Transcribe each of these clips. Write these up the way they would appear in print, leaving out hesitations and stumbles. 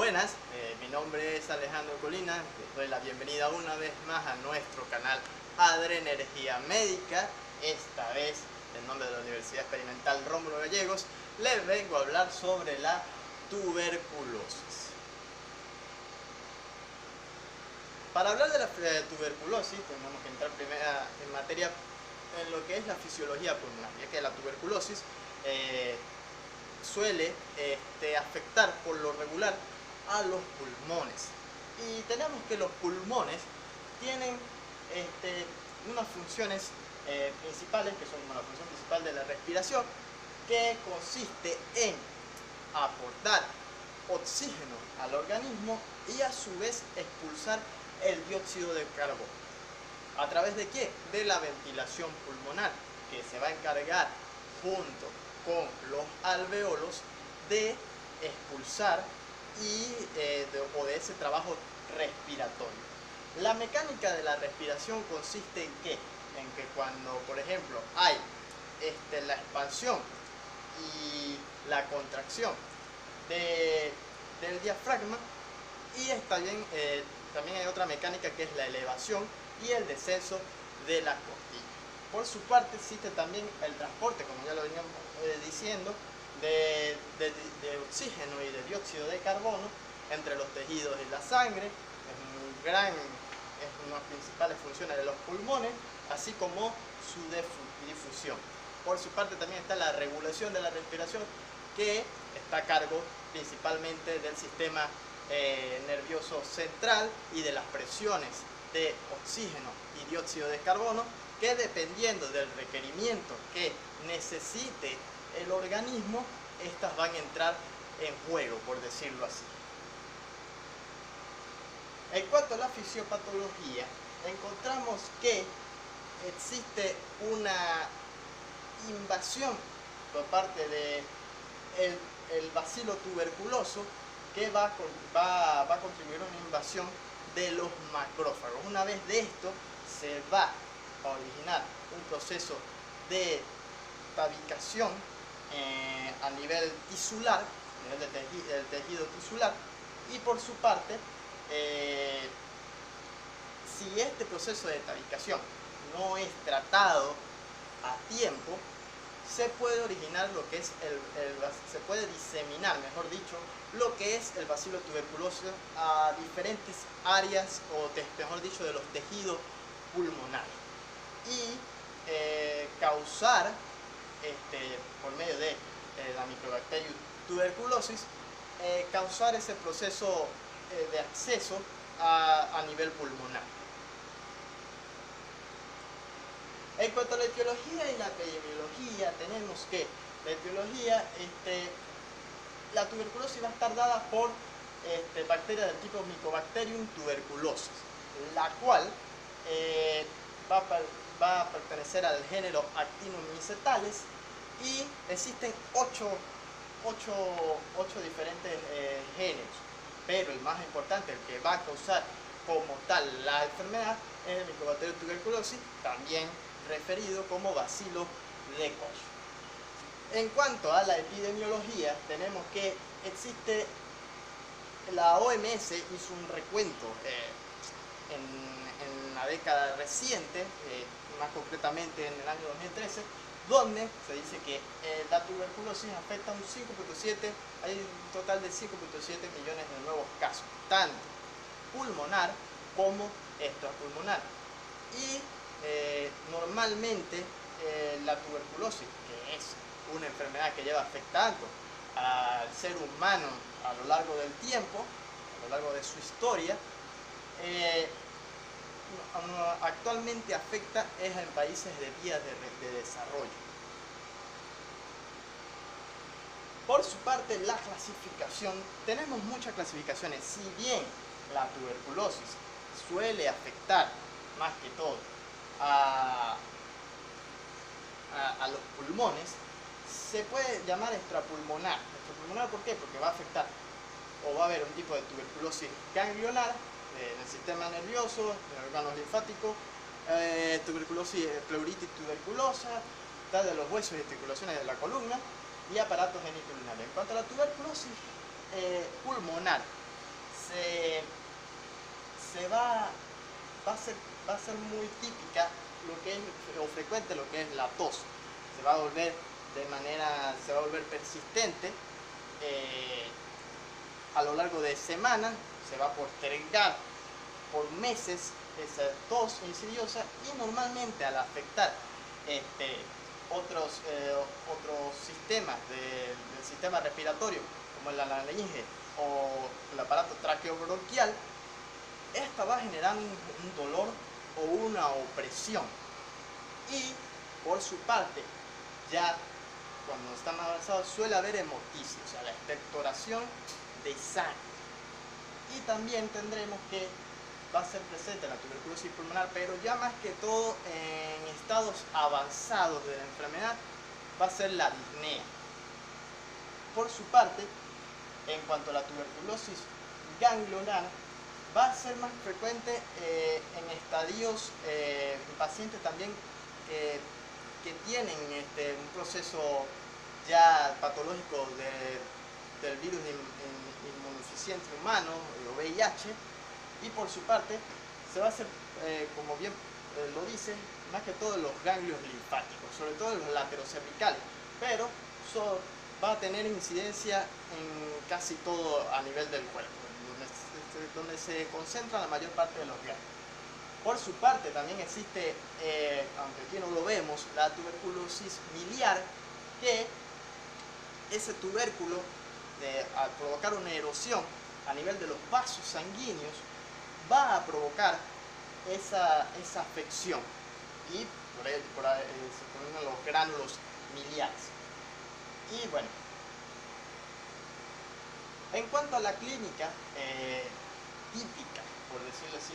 Buenas, mi nombre es Alejandro Colina, les doy la bienvenida una vez más a nuestro canal Adrenergia Médica. Esta vez, en nombre de la Universidad Experimental Rómulo Gallegos, les vengo a hablar sobre la tuberculosis. Para hablar de la tuberculosis, tenemos que entrar primero en materia en lo que es la fisiología pulmonar, ya que la tuberculosis suele afectar por lo regular a los pulmones. Y tenemos que los pulmones tienen unas funciones principales, que son la función principal de la respiración, que consiste en aportar oxígeno al organismo y a su vez expulsar el dióxido de carbono. ¿A través de qué? De la ventilación pulmonar, que se va a encargar junto con los alvéolos de expulsar o de ese trabajo respiratorio. La mecánica de la respiración consiste en qué? En que cuando, por ejemplo, hay la expansión y la contracción del diafragma, y también hay otra mecánica que es la elevación y el descenso de la costilla. Por su parte existe también el transporte, como ya lo veníamos diciendo, de oxígeno y de dióxido de carbono entre los tejidos y la sangre. Es una de las principales funciones de los pulmones, así como su difusión. Por su parte también está la regulación de la respiración, que está a cargo principalmente del sistema nervioso central y de las presiones de oxígeno y dióxido de carbono, que dependiendo del requerimiento que necesite el organismo, estas van a entrar en juego, por decirlo así. En cuanto a la fisiopatología, encontramos que existe una invasión por parte del bacilo tuberculoso, que va a contribuir a una invasión de los macrófagos. Una vez de esto, se va a originar un proceso de tabicación a nivel tisular, a nivel del tejido tisular, y por su parte, si este proceso de tabicación no es tratado a tiempo, se puede originar lo que es se puede diseminar, mejor dicho, lo que es el bacilo tuberculoso a diferentes áreas, o mejor dicho, de los tejidos pulmonares, y causar, por medio de la Mycobacterium tuberculosis, causar ese proceso de acceso a nivel pulmonar. En cuanto a la etiología y la epidemiología, tenemos que la etiología, la tuberculosis va a estar dada por bacterias del tipo Mycobacterium tuberculosis, la cual va a pertenecer al género Actinomycetales, y existen 8 diferentes géneros, pero el más importante, el que va a causar como tal la enfermedad, es el Mycobacterium tuberculosis, también referido como bacilo de Koch. En cuanto a la epidemiología, tenemos que existe, la OMS hizo un recuento en la década reciente, más concretamente en el año 2013, donde se dice que la tuberculosis afecta un 5.7, hay un total de 5.7 millones de nuevos casos, tanto pulmonar como extrapulmonar. Y normalmente la tuberculosis, que es una enfermedad que lleva afectando al ser humano a lo largo del tiempo, a lo largo de su historia, actualmente afecta en países de vías de desarrollo. Por su parte, la clasificación, tenemos muchas clasificaciones. Si bien la tuberculosis suele afectar más que todo a los pulmones, se puede llamar extrapulmonar. ¿Extrapulmonar por qué? Porque va a afectar, o va a haber un tipo de tuberculosis ganglionar en el sistema nervioso, en los órganos linfáticos, tuberculosis, pleuritis tuberculosa, de los huesos y articulaciones de la columna, y aparatos genitourinarios. En cuanto a la tuberculosis pulmonar, se, se va, va a ser muy típica lo que es, o frecuente lo que es la tos. Se va a volver se va a volver persistente a lo largo de semanas, se va a postergar por meses esa tos insidiosa, y normalmente al afectar otros sistemas del sistema respiratorio, como la laringe o el aparato traqueobronquial, esta va a generar un dolor o una opresión. Y por su parte, ya cuando está más avanzado, suele haber hemoptisis, o sea, la expectoración de sangre. Y también tendremos que va a ser presente la tuberculosis pulmonar, pero ya más que todo en estados avanzados de la enfermedad va a ser la disnea. Por su parte, en cuanto a la tuberculosis ganglionar, va a ser más frecuente en estadios, en pacientes también que tienen un proceso ya patológico del virus inmunodeficiente humano, o VIH, y por su parte se va a hacer, como bien lo dice, más que todo en los ganglios linfáticos, sobre todo en los laterocervicales, pero va a tener incidencia en casi todo a nivel del cuerpo, donde se concentra la mayor parte de los ganglios. Por su parte también existe, aunque aquí no lo vemos, la tuberculosis miliar, que ese tubérculo, al provocar una erosión a nivel de los vasos sanguíneos, va a provocar esa afección, y por ahí se forman los gránulos miliares. Y bueno, en cuanto a la clínica típica, por decirlo así,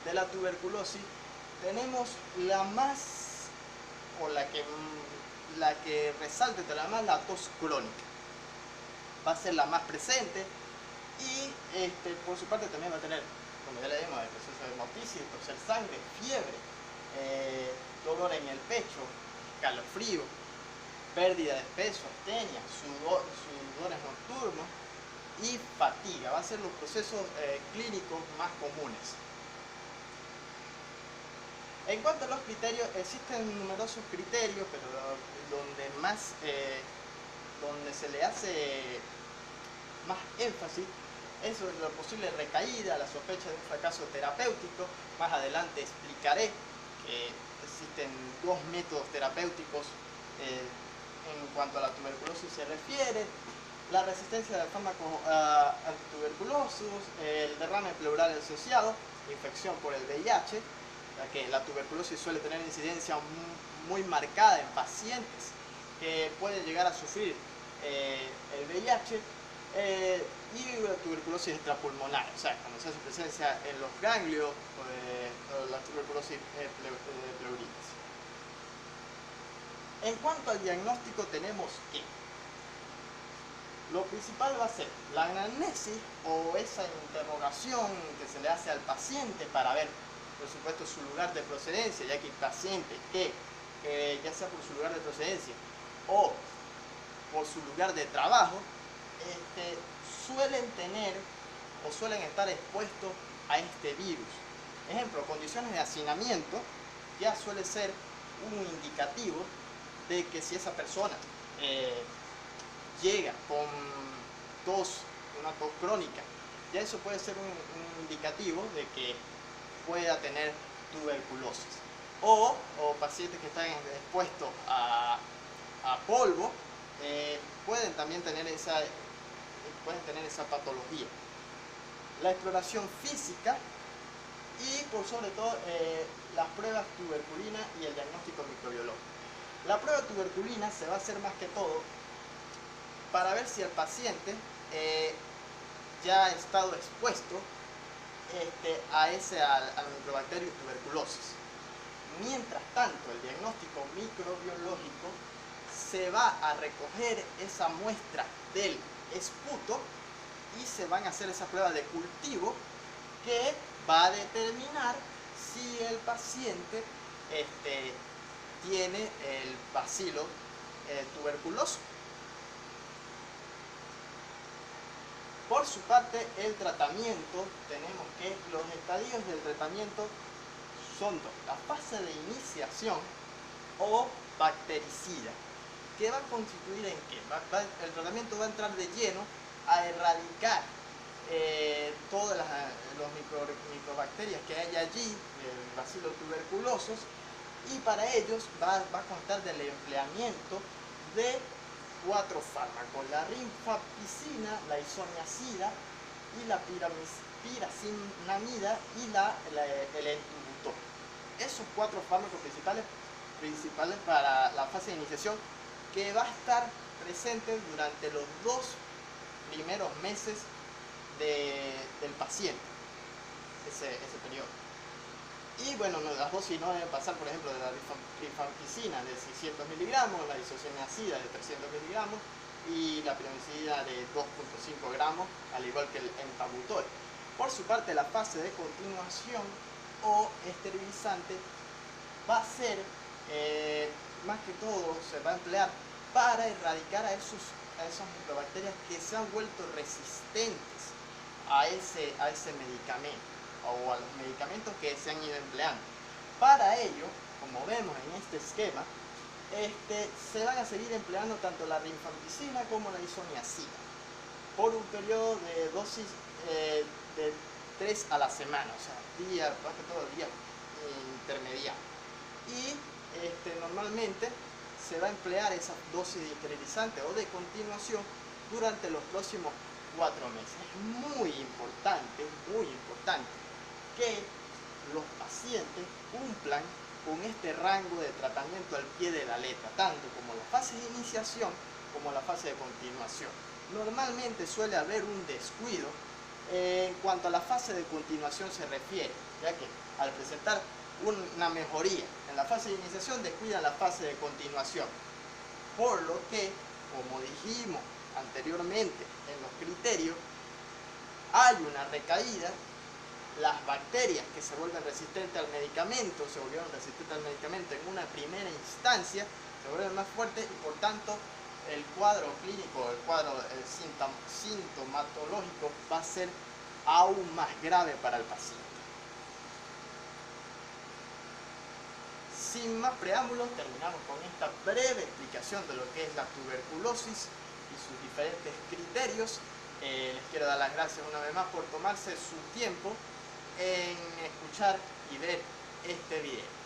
de la tuberculosis, tenemos la más, o la que resalta entre la más, la tos crónica. Va a ser la más presente, y por su parte también va a tener, como ya le dimos, el proceso de hemoptisis, toser sangre, fiebre, dolor en el pecho, escalofrío, pérdida de peso, astenia, sudores nocturnos y fatiga. Va a ser los procesos clínicos más comunes. En cuanto a los criterios, existen numerosos criterios, pero donde se le hace más énfasis es sobre la posible recaída, la sospecha de un fracaso terapéutico. Más adelante explicaré que existen dos métodos terapéuticos en cuanto a la tuberculosis se refiere: la resistencia del fármaco antituberculosos, el derrame pleural asociado, infección por el VIH, ya que la tuberculosis suele tener incidencia muy marcada en pacientes que pueden llegar a sufrir el VIH, y la tuberculosis extrapulmonar, o sea, cuando se hace presencia en los ganglios, la tuberculosis pleuritis. En cuanto al diagnóstico, tenemos que lo principal va a ser la anamnesis, o esa interrogación que se le hace al paciente para ver, por supuesto, su lugar de procedencia, ya que hay pacientes que, ya sea por su lugar de procedencia o por su lugar de trabajo, suelen tener o suelen estar expuestos a este virus. Ejemplo, condiciones de hacinamiento ya suele ser un indicativo de que si esa persona llega con una tos crónica, ya eso puede ser un indicativo de que pueda tener tuberculosis. O pacientes que están expuestos a polvo pueden también tener esa patología. La exploración física y, por sobre todo, las pruebas tuberculinas y el diagnóstico microbiológico. La prueba tuberculina se va a hacer más que todo para ver si el paciente ya ha estado expuesto al microbacterio tuberculosis. Mientras tanto, el diagnóstico microbiológico se va a recoger esa muestra del esputo y se van a hacer esa prueba de cultivo que va a determinar si el paciente tiene el bacilo tuberculoso. Por su parte, el tratamiento, tenemos que los estadios del tratamiento son dos: la fase de iniciación o bactericida, que va a constituir en qué. El tratamiento va a entrar de lleno a erradicar todas las microbacterias que hay allí, Bacillus tuberculosis, y para ellos va a constar del empleamiento de 4 fármacos: la rifampicina, la isoniazida y la piracinamida y el entubutor. Esos 4 fármacos principales para la fase de iniciación, que va a estar presente durante los 2 primeros meses del paciente, ese periodo. Y bueno, las dosis no deben pasar, por ejemplo, de la rifampicina de 600 miligramos, la isoniazida de 300 miligramos y la piramicina de 2,5 gramos, al igual que el entabutol. Por su parte, la fase de continuación o esterilizante va a ser, más que todo, se va a emplear para erradicar a esas microbacterias que se han vuelto resistentes a ese medicamento o a los medicamentos que se han ido empleando. Para ello, como vemos en este esquema, se van a seguir empleando tanto la rifampicina como la isoniazida por un periodo de dosis de 3 a la semana, o sea, más que todo día intermediario. Y normalmente se va a emplear esa dosis de esterilizante o de continuación durante los próximos 4 meses. Es muy importante que los pacientes cumplan con este rango de tratamiento al pie de la letra, tanto como la fase de iniciación como la fase de continuación. Normalmente suele haber un descuido en cuanto a la fase de continuación se refiere, ya que al presentar una mejoría en la fase de iniciación descuidan la fase de continuación, por lo que, como dijimos anteriormente en los criterios, hay una recaída. Las bacterias que se volvieron resistentes al medicamento en una primera instancia, se vuelven más fuertes y por tanto el cuadro clínico, el sintomatológico va a ser aún más grave para el paciente. Sin más preámbulos, terminamos con esta breve explicación de lo que es la tuberculosis y sus diferentes criterios. Les quiero dar las gracias una vez más por tomarse su tiempo en escuchar y ver este video.